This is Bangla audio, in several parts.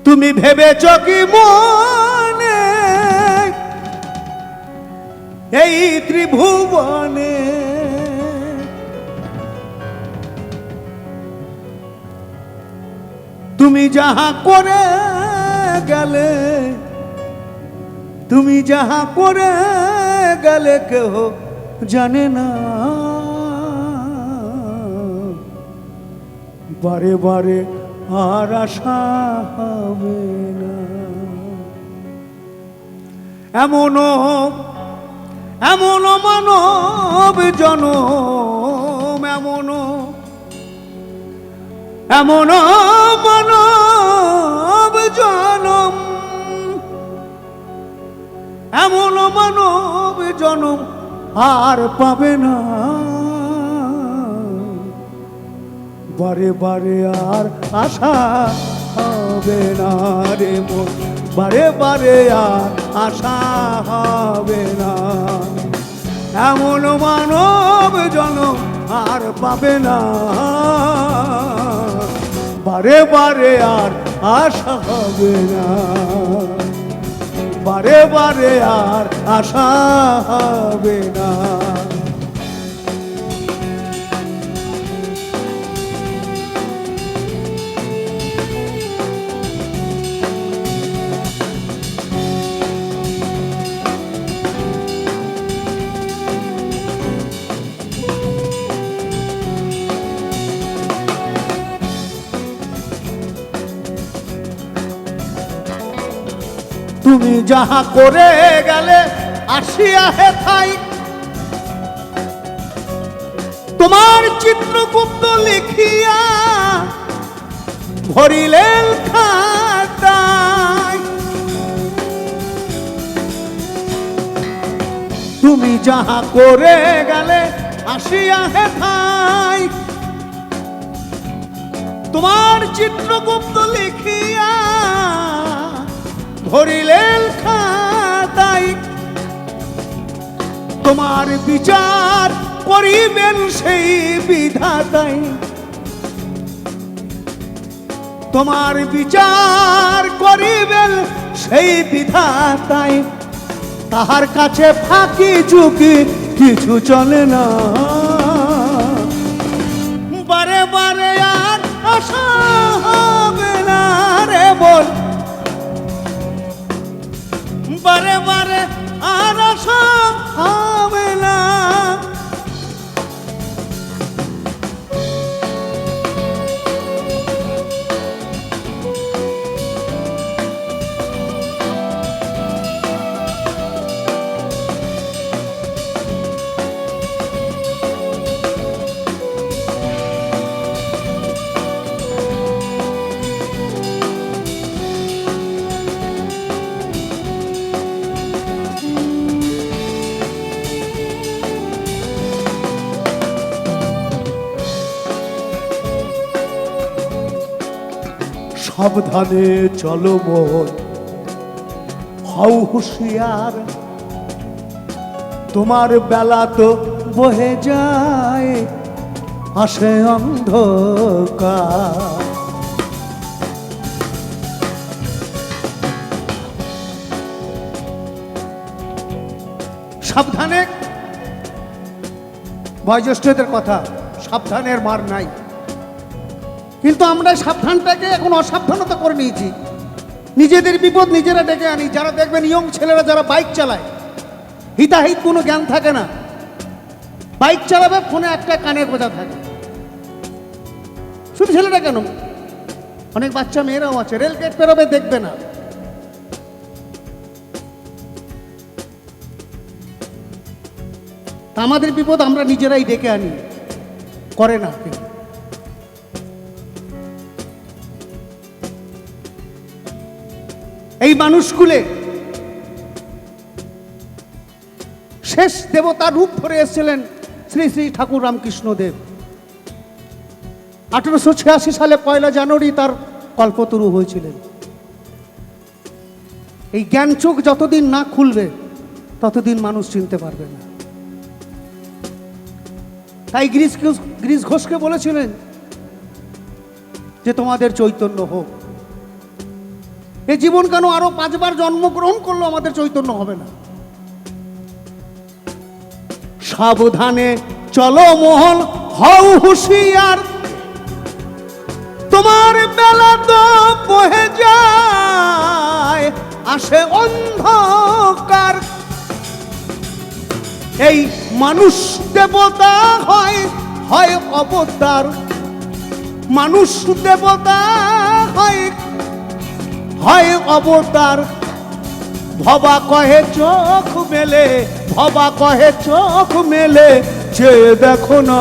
তুমি ভেবেছ কি মনে এই ত্রিভুবনে তুমি যাহা করে গেলে, তুমি যাহা করে গেলে কেহ জানে না। বারে বারে আর আশা হবে না। এমনও এমনও মানব জনম, এমনও এমনও মানব জনম, এমনও মানব জনম আর পাবে না। বারে বারে আর আশা হবে না রে মন, বারে বারে আর আশা হবে না। এমন মানব জনম আর পাবে না, বারে বারে আর আশা হবে না, বারে বারে আর আশা হবে না। তুমি যাহা করে গেলে আসিয়া হেথাই, তোমার চিত্রগুপ্ত লিখিয়া ভরিলেন খাতায়। তুমি যাহা করে গেলে আসিয়া হেথাই, তোমার চিত্রগুপ্ত লিখিয়া ভরিলেন খাতায়। তোমার বিচার করিবেন সেই বিধাতাই, তোমার বিচার করিবেন সেই বিধাতাই। তাহার কাছে ফাঁকি ঝুঁকি কিছু চলে না। বারে বারে আর আশা হবে না রে বল, বারে বারে আর আশা হবে না। সাবধানে চলো মন, হও হুঁশিয়ার, তোমার বেলা তো বহে যায়, আসে অন্ধকার। সাবধানে, বয়োজ্যেষ্ঠদের কথা, সাবধানের মার নাই। কিন্তু আমরা সাবধানটাকে এখন অসাবধানতা করে নিয়েছি, নিজেদের বিপদ নিজেরা ডেকে আনি। যারা দেখবেন ইয়ং ছেলেরা যারা বাইক চালায়, হিতাহিত কোনো জ্ঞান থাকে না, বাইক চালাবে ফোনে একটা কানে গোজা থাকে। শুধু ছেলেটা কেন, অনেক বাচ্চা মেয়েরাও আছে, রেল গেট পেরোবে দেখবে না। আমাদের বিপদ আমরা নিজেরাই ডেকে আনি, করে না কেউ। এই মানুষগুলো শেষ দেবতার রূপ ধরে এসেছিলেন শ্রী শ্রী ঠাকুর রামকৃষ্ণদেব। 1886 সালে 1 জানুয়ারি তার কল্পতরু হয়েছিলেন। এই জ্ঞান চোখ যতদিন না খুলবে ততদিন মানুষ চিনতে পারবে না। তাই গিরিশ ঘোষকে বলেছিলেন যে তোমাদের চৈতন্য হোক। এই জীবন কেন আরো 5 বার জন্মগ্রহণ করলো আমাদের চৈতন্য হবে না? সাবধানে চলো মহল, হও হুঁশিয়ার, তোমার বেলা তো বহে যায়, আসে অন্ধকার। এই মানুষ দেবতা হয়, হয় অবতার, মানুষ দেবতা হয়, হয় অবতার। ভবা কহে চোখ মেলে, ভবা কহে চোখ মেলে, চেয়ে দেখো না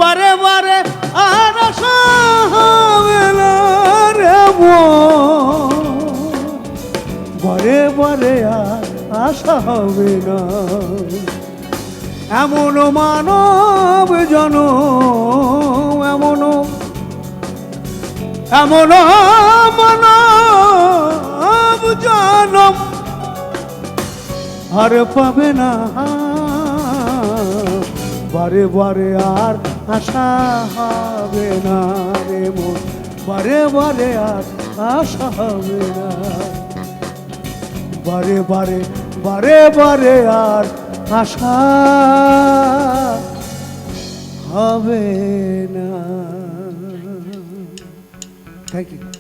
বারে বারে, আর আশা হবে না রে মন, বারে বারে আর আশা হবে না। এমন মানব জনম, এমন এমন মানব জনম আর পাবে না, বারে বারে আর আশা হবে না রে মন, বারে বারে আর আশা হবে না, বারে বারে বারে বারে আর আশা হবে না। Thank you.